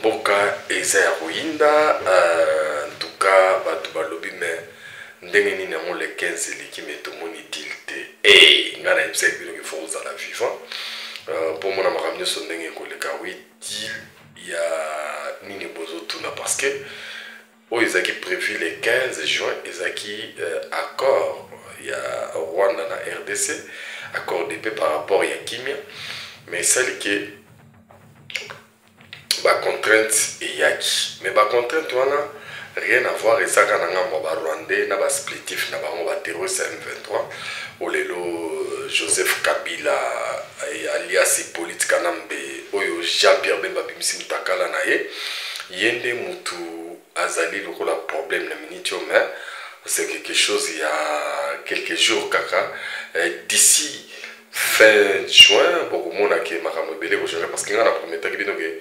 mboka eza ya koyinda en tout cas bato balobi me ndenge nini yango le 15 eleki me tomoni dil te nga na yebisa bino ke fo kozala vivant mpo mona makambo nyonso ndenge ekoleka wi dil ya nini bozotuna parce que oyo ezalaki prévu le 15 juin ezalaki accord ya Rwanda na RDC accord d'épée par rapport ya kimia mais celle que ba contrainte eyaki mais ba contrainte wana rien à voir ezaka na ngambo ba Rwandais na ba splitif na bango ba terroriste M23 olelo Joseph Kabila alias Hippolyte Kanambe oyo Jean-Pierre Bemba bimisi mutakala na ye yende mutu azali lokola problème na minitio mais c'est quelque chose il y a quelques jours kaka d'ici fin juin beaucoup monde a ke makambo belé parce que ngana promettre que bino ke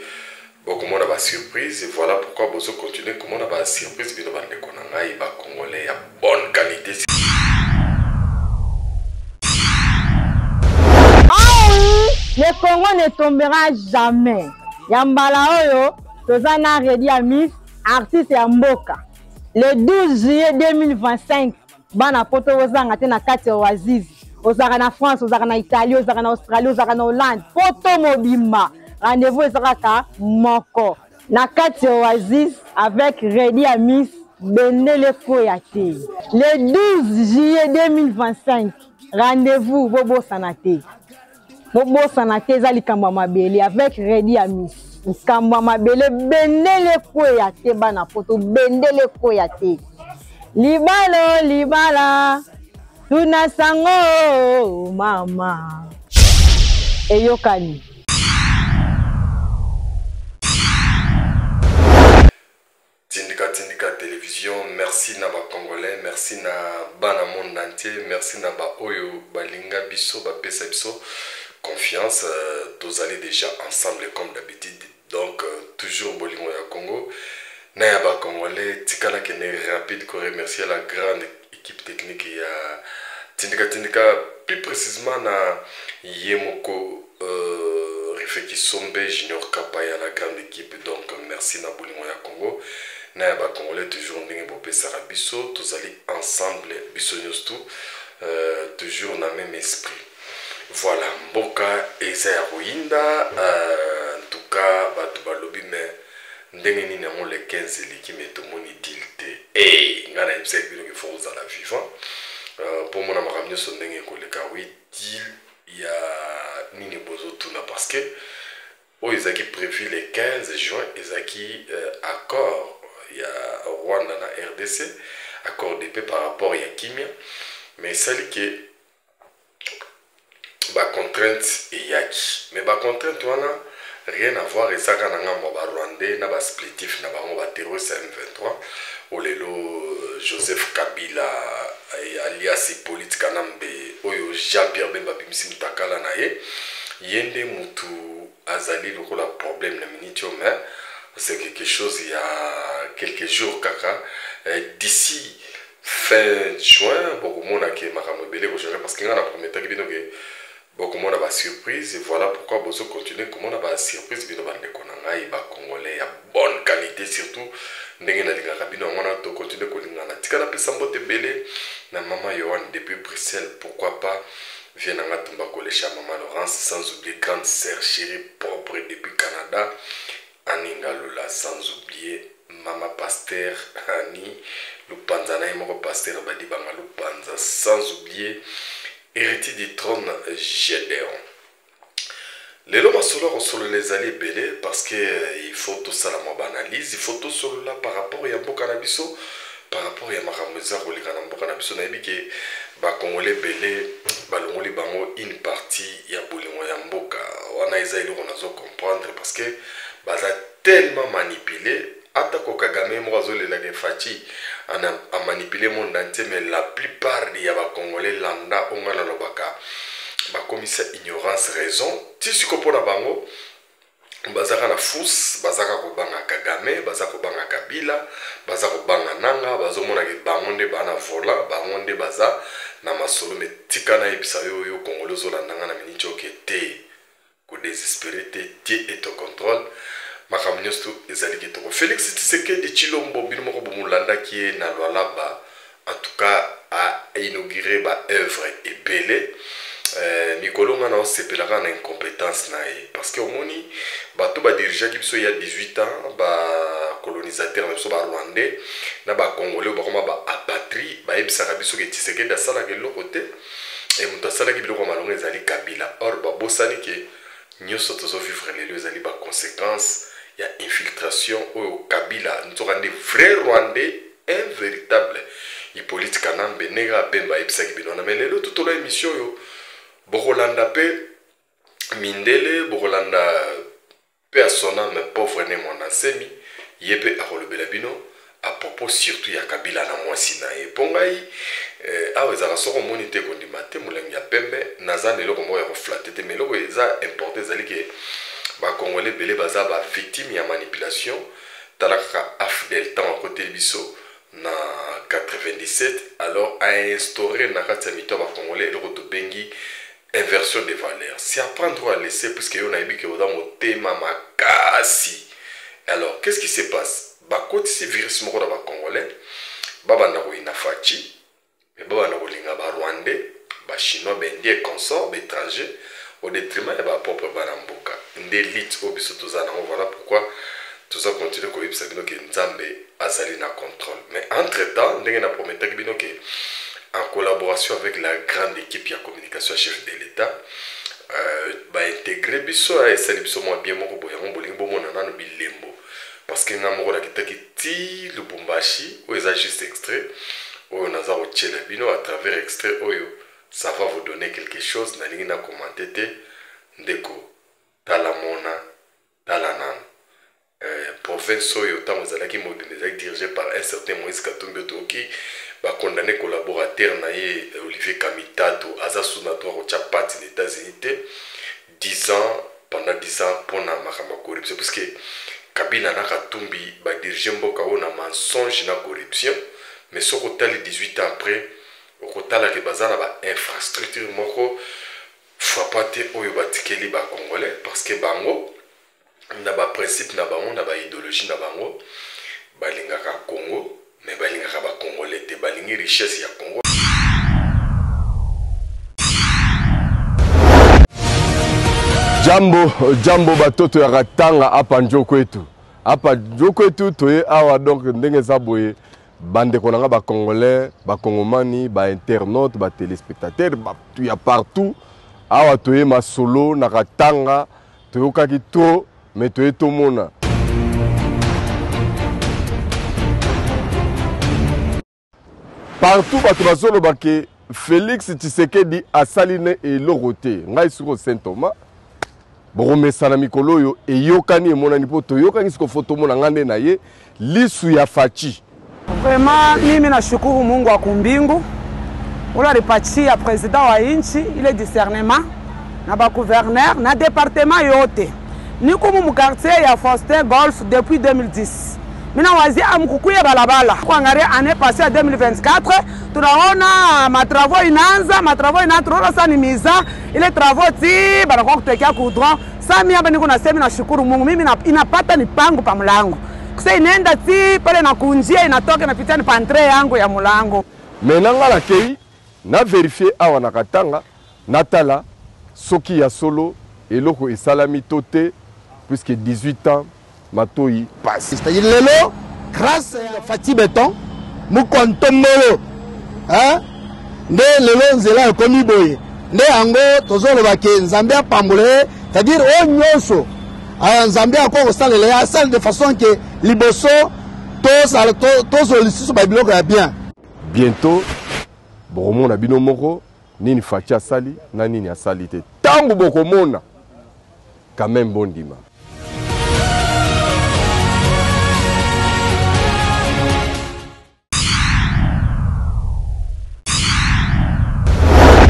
beaucoup monde a surprise et voilà pourquoi bozo continuer comment on a surprise bino bande ko na ngai ba congolais ya bonne qualité. Ah oui, le Congo ne tombera jamais. Yambala oyo tozana Redi Amis artiste ya mboka. Le 12 juillet 2025, bana poto ozanga te na kati ya Oasis. Ozaka na France, ozaka na Italie, ozaka na Australie, ozaka na Hollande. Poto mobimba. Rendez-vous ezaka moko. Na kati ya Oasis avec Redi Amis Benele Koyate. Le 12 juillet 2025, rendez-vous Bobo Sanate. Bobo Sanate za likambo mabele avec Redi Amis. Kamba mabele Benele Koyate bana poto Benele Koyate. Libalo libala tuna sango mama eyokani. Tindika télévision, merci na ba congolais, merci na bana monde entier, merci na ba oyo balinga biso ba pesa biso confiance, tous allez déjà ensemble comme d'habitude. Donc toujours bolingo ya Congo na ya ba congolais tikala kene rapide ko remercier la grande équipe technique ya tindika plus précisément na Yemoko Rifeki Sombe Junior Kapaya la grande équipe. Donc merci na bolingo ya Congo na ya ba congolais toujours ndenge bo pesa biso tous allez ensemble biso nyos tout toujours na même esprit. Voilà, mboka eza ya koyinda en tout cas bato balobi me ndenge nini yango le 15 eleki me tomoni dil te nga na yebisa bino ke fo kozala vivant mpo mona makambo nyonso ndenge ekoleka wi dil ya nini bozotuna parce que oyo ezalaki prévu le 15 juin ezalaki accord ya Rwanda na RDC accord d'épée par rapport ya kimia mais celle que ba contrainte eyaki mais ba contrainte wana rien à voir ezaka na ngambo ba Rwandais na ba splitif na bango ba terroriste M23 olelo Joseph Kabila alias Hippolyte Kanambe oyo Jean-Pierre Bemba bimisi mutakala na ye yende mutu azali lokola problème na minitio mais c'est quelque chose il y a quelques jours kaka d'ici fin juin beaucoup monde a ke makambo belé parce que ngana promettre que bino ke beaucoup monde a surprise et voilà pourquoi bozo continuer comment on a surprise bino bande ko na ngai ba congolais ya bonne qualité surtout ndenge na linga bino ngona to continuer ko lingana tikana pesa mbote belé na maman Yohan depuis Bruxelles pourquoi pas vient na tumba ko lesha maman Laurence sans oublier grande sœur chérie propre depuis Canada Aninga Lula sans oublier Mama Pasteur Hani Lupanza na moko Pasteur badi banga Lupanza sans oublier héritier du trône Gédéon. Les lois solo solo les alliés belé parce que il faut tout ça la analyse, il faut tout solo là par rapport à Mboka Nabiso, par rapport à Marameza ou les Mboka Nabiso naibike ba congolais belé balongoli bango une partie ya bolingo ya mboka wana ezali ko nazo comprendre parce que baza tellement manipulé ata ko Kagame mo azolela ke fachi a manipulé monde entier mais la plupart des congolais landa ongana lobaka ba commissaire ignorance raison ti sikopona bango bazaka na fous bazaka ko banga Kagame bazaka ko banga Kabila bazaka ko banga nanga bazomona ke bango nde bana vola bango nde baza na masolo metika na ebisa yo congolais zolanda na minitio ke te ko désespérer te Dieu est au contrôle makambo nyonso ezali kitoko. Félix Tshisekedi Tshilombo bino moko bomulandaki na Lualaba, en tout cas a inauguré ba œuvre ebele. Mikolo nga na osepelaka na incompétence na ye parce que omoni bato ba dirigeaki biso il y a 18 ans ba colonisateur na biso ba rwandais na ba congolais ba koma ba apatrie ba ebisaka biso ke Tshisekedi asalaka eloko te et moto asalaki biloko malongo ezali Kabila. Or ba bosani ke nyonso tozovivre lelo ezali ba conséquence ya infiltration oyo Kabila nzokande vrai rwandais un véritable Hippolyte Kanambe nega bemba ebisaki bino na melelo tutolo émission yo Bokolanda pe mindele bokolanda pe à son âme pauvre né mon ansemi yepe akolobela bino à propos surtout ya Kabila na mwasi na ye pongai awezaka soko moni te kondima te mulangi ya pembe naza lelo kombo ya koflate te mais loko eza importé ezali ke ba congolais belé baza ba victime ya manipulation talaka afdel temps à côté biso na 97 alors a instauré na kati ya mito ba congolais loko to bengi inversion des valeurs. C'est apprendre à laisser puisque on a vu que dans mon thème makasi. Alors, qu'est-ce qui se passe? Bakoti si virus moko da ba congolais, baba na ko inafachi, mais baba na ko linga ba rwandais, ba chinois, ba indien consort, ba étranger au détriment de ba propre baramboka. D'élite au biso tozana, voilà pourquoi tout ça continue ko yebisa bino ke Nzambe azali na contrôle. Mais entre-temps, ndenge na prometa bino ke en collaboration avec la grande équipe de communication chef de l'État, intégrer biso et sali biso mo bien moko boyango bolingo mona nano bilembo parce que ngamoko la kitaki ti Lubumbashi ou eza juste extrait ou naza o tchela bino à travers extrait oyo ça va vous donner quelque chose na lingi na commenter te ndeko talamona talanan province oyo tamo zalaki modernisé dirigé par un certain Moïse Katumbi Otoki condamné collaborateur naïe Olivier Kamitato azasu na droit au chapati des États-Unis 10 ans pendant 10 ans pour na makamba corruption parce que Kabila na Katumbi ba diriger mboka ona mensonge na corruption mais ce côté 18 ans après au côté la bazana ba infrastructure moko frapate oyo batikeli ba congolais parce que bango na ba principe na bango na ba idéologie na bango balingaka Congo mais balingaka ba congolais te balingi richesse ya Congo. Jambo batoto ya katanga apa njoko etu toye awa donc ndenge za boye bande konanga ba congolais ba kongomani ba internautes ba téléspectateurs ba ya partout awa toye masolo na katanga toyokaki to mais toye to mona partout bato bazoloba ke Félix Tshisekedi asaline eloko te ngai siko Saint Thomas boromesana mikolo yo eyokani emonani po toyokani siko foto mona ngande na ye lisu ya fachi. Vraiment mimi nashukuru Mungu wa kumbingu ula ripachi ya president wa inchi ile discernement na ba gouverneur na département yote niko mu quartier ya Faustin Golf depuis 2010. Mina wazi amkukuye balabala kuangalia année passée à 2024 tunaona matravaux inaanza tunaona sana miza ile travaux ti banakuwa kutekea kudron sami hapa niko nasema nashukuru Mungu mimi inapata ni pangu pa mlango kuse inaenda ti pale na kunjia inatoka inapitia ni pantre yangu ya mlango menanga la kei na vérifier awa na katanga natala soki ya solo eloko esalami tote puisque 18 ans matoi passe. C'est-à-dire lelo grâce à Fati Béton mukontomolo hein nde lelo nzela ekomi boye nde ango tozoloba ke Nzambe apambole c'est-à-dire o nyonso Nzambe akoko salela ya salle de façon que liboso to solicitation ba biloko ya bien bientôt bokomona bino moko nini Fati asali na nini asali te tango bokomona quand même bondima.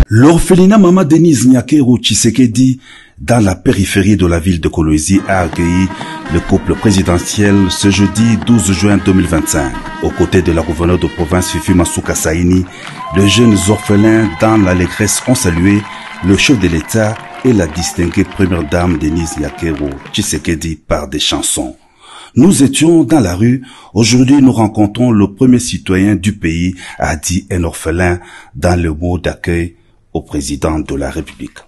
L'orphelinat Mama Denise Nyakero Tshisekedi, dans la périphérie de la ville de Kolwezi, a accueilli le couple présidentiel ce jeudi 12 juin 2025. Aux côtés de la gouverneure de province Fifi Masuka Saini, les jeunes orphelins dans l'allégresse ont salué le chef de l'État et la distinguée première dame Denise Nyakero Tshisekedi par des chansons. Nous étions dans la rue. Aujourd'hui, nous rencontrons le premier citoyen du pays, a dit un orphelin dans le mot d'accueil au président de la République.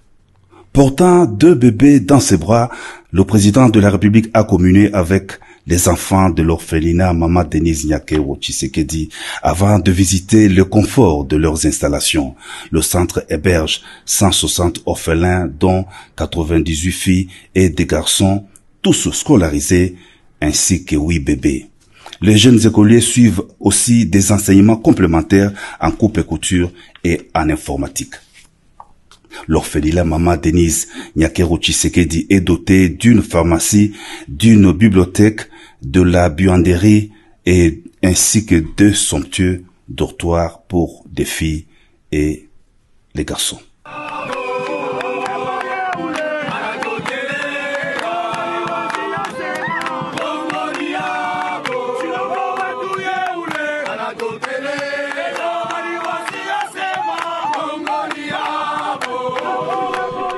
Portant 2 bébés dans ses bras, le président de la République a communié avec les enfants de l'orphelinat Mama Denise Nyakero Tshisekedi avant de visiter le confort de leurs installations. Le centre héberge 160 orphelins, dont 98 filles et des garçons, tous scolarisés, ainsi que 8 bébés. Les jeunes écoliers suivent aussi des enseignements complémentaires en coupe et couture et en informatique. L'orphelinat Mama Denise Nyakero Tshisekedi est doté d'une pharmacie, d'une bibliothèque, de la buanderie et ainsi que 2 somptueux dortoirs pour des filles et les garçons.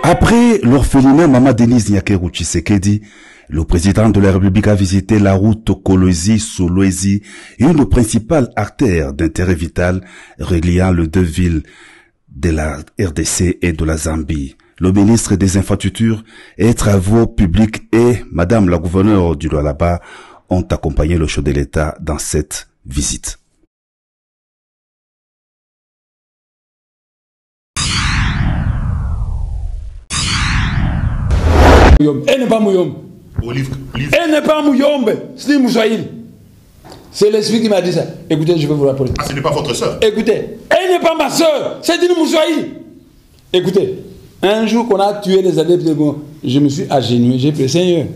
Après l'orphelinat Mama Denise Nyakero Tshisekedi, le président de la République a visité la route Kolwezi-Solwezi, une principale artère d'intérêt vital reliant les 2 villes de la RDC et de la Zambie. Le ministre des Infrastructures et Travaux publics et Madame la gouverneure du Lualaba ont accompagné le chef de l'État dans cette visite. Elle n'est pas Mouyombe. Elle n'est pas Mouyombe. C'est Moussaïl. C'est l'esprit qui m'a dit ça. Écoutez, je vais vous rappeler. Ah, ce n'est pas votre soeur. Écoutez, elle n'est pas ma soeur. C'est une Moussaïl. Écoutez, un jour qu'on a tué les adeptes de Bon, je me suis agenouillé, j'ai pris Seigneur.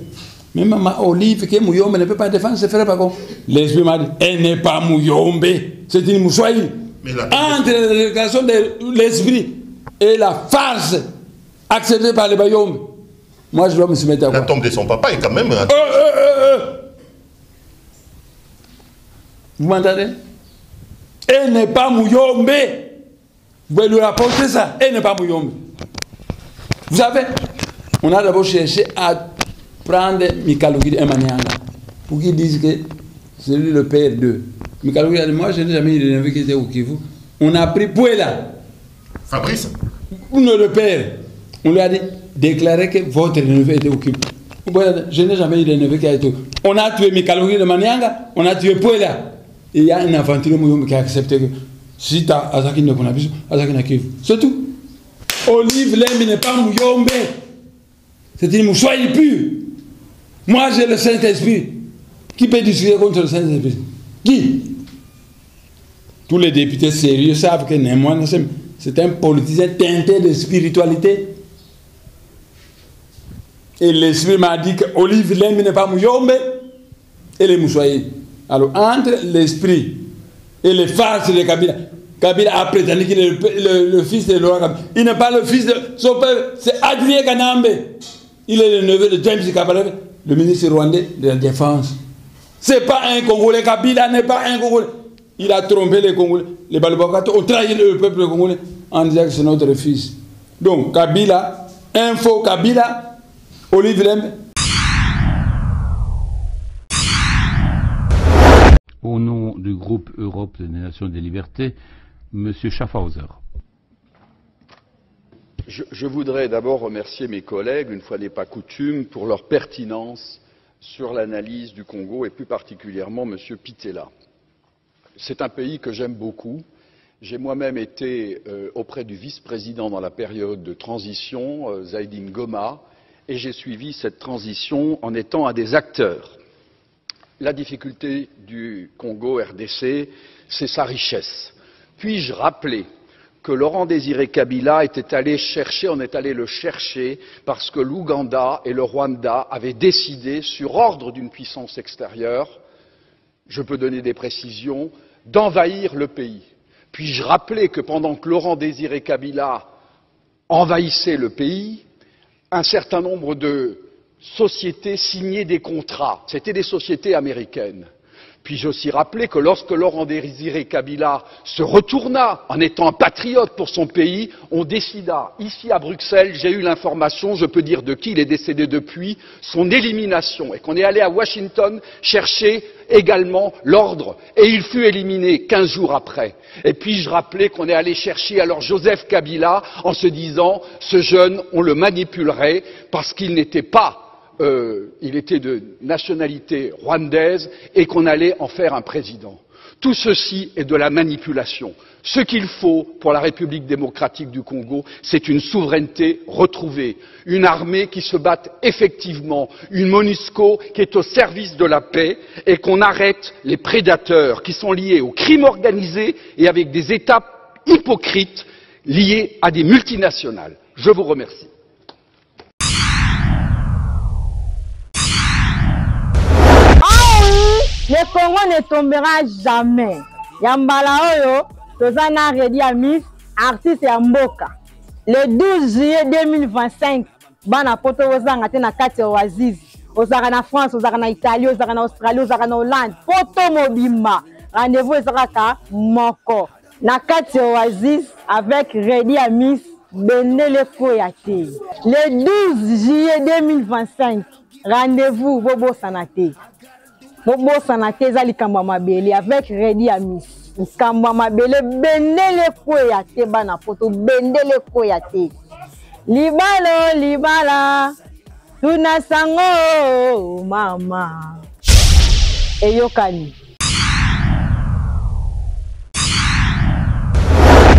Même ma Olive, qui est Mouyombe, ne peut pas défendre ses frères par contre. L'esprit m'a dit, elle n'est pas Mouyombe. C'est une Moussaïl. Entre la déclaration de l'esprit et la farce acceptée par les Bayombe. Moi, je dois me soumettre à quoi? La tombe de son papa est quand même... Vous m'entendez? Elle n'est pas Mouyombe. Vous pouvez lui rapporter ça. Elle n'est pas Mouyombe. Vous savez, on a d'abord cherché à prendre Mikalogiri et Manianga pour qu'ils disent que c'est lui le père d'eux. Mikalogiri a dit, moi, je n'ai jamais eu de neveu qui était au Kivu. On a pris Pouela. Fabrice? Non, le père. On lui a dit, déclarez que votre neveu était occupé. Je n'ai jamais eu de neveu qui a été occupé. On a tué Mikalogiri de Manianga, on a tué Pouela. Et il y a un aventurier Mouyombe qui a accepté que si tu as Azaki ne connais pas, Azaki n'a Kivu. C'est tout. Olive Lembi n'est pas Mouyombe. C'est une Moussaïl pure. Moi j'ai le Saint-Esprit. Qui peut discuter contre le Saint-Esprit? Qui? Tous les députés sérieux savent que Némoine, c'est un politicien teinté de spiritualité. Et l'esprit m'a dit que Olive Lembi n'est pas Mouyombe et les Moussaïl. Alors, entre l'esprit et les farces de Kabila, Kabila a prétendu qu'il est le fils de Laurent Kabila. Il n'est pas le fils de son père, c'est Adrien Kanambe. Il est le neveu de James Kabila, le ministre rwandais de la Défense. Ce n'est pas un Congolais, Kabila n'est pas un Congolais. Il a trompé les Congolais. Les Balobakato ont trahi le peuple congolais en disant que c'est notre fils. Donc, Kabila, un faux Kabila, Olive Lembi. Au nom du groupe Europe des Nations des Libertés, M. Schaffhauser. Je voudrais d'abord remercier mes collègues, une fois n'est pas coutume, pour leur pertinence sur l'analyse du Congo et plus particulièrement M. Pitella. C'est un pays que j'aime beaucoup. J'ai moi-même été auprès du vice-président dans la période de transition, Zaïdine Goma, et j'ai suivi cette transition en étant un des acteurs. La difficulté du Congo RDC, c'est sa richesse. Puis-je rappeler que Laurent Désiré Kabila était allé chercher, on est allé le chercher parce que l'Ouganda et le Rwanda avaient décidé, sur ordre d'une puissance extérieure, je peux donner des précisions, d'envahir le pays. Puis-je rappeler que pendant que Laurent Désiré Kabila envahissait le pays, un certain nombre de sociétés signaient des contrats, c'était des sociétés américaines, Puis-je aussi rappeler que lorsque Laurent Désiré Kabila se retourna en étant un patriote pour son pays, on décida, ici à Bruxelles, j'ai eu l'information, je peux dire de qui, il est décédé depuis, son élimination, et qu'on est allé à Washington chercher également l'ordre, et il fut éliminé 15 jours après. Et puis-je rappeler qu'on est allé chercher alors Joseph Kabila en se disant, ce jeune, on le manipulerait parce qu'il n'était pas il était de nationalité rwandaise et qu'on allait en faire un président. Tout ceci est de la manipulation. Ce qu'il faut pour la République démocratique du Congo, c'est une souveraineté retrouvée, une armée qui se batte effectivement, une MONUSCO qui est au service de la paix et qu'on arrête les prédateurs qui sont liés au crime organisé et avec des États hypocrites liés à des multinationales. Je vous remercie. Le Congo ne tombera jamais. Yambala oyo, tozana Redi Amis, artiste ya mboka. Le 12 juillet 2025, bana poto ozanga te na kati ya Oasis. Ozaka na France, ozaka na Italie, ozaka na Australie, ozaka na Hollande. Poto mobimba. Rendez-vous ezaka moko. Na kati ya Oasis avec Redi Amis, Bendele Koyate. Le 12 juillet 2025, rendez-vous Bobo Sanate. Bobo Sanate zali kamba mabele avec Redi Amis. Kamba mabele Bendele Koyate bana poto Bendele Koyate. Libalo libala tuna sango mama eyokani.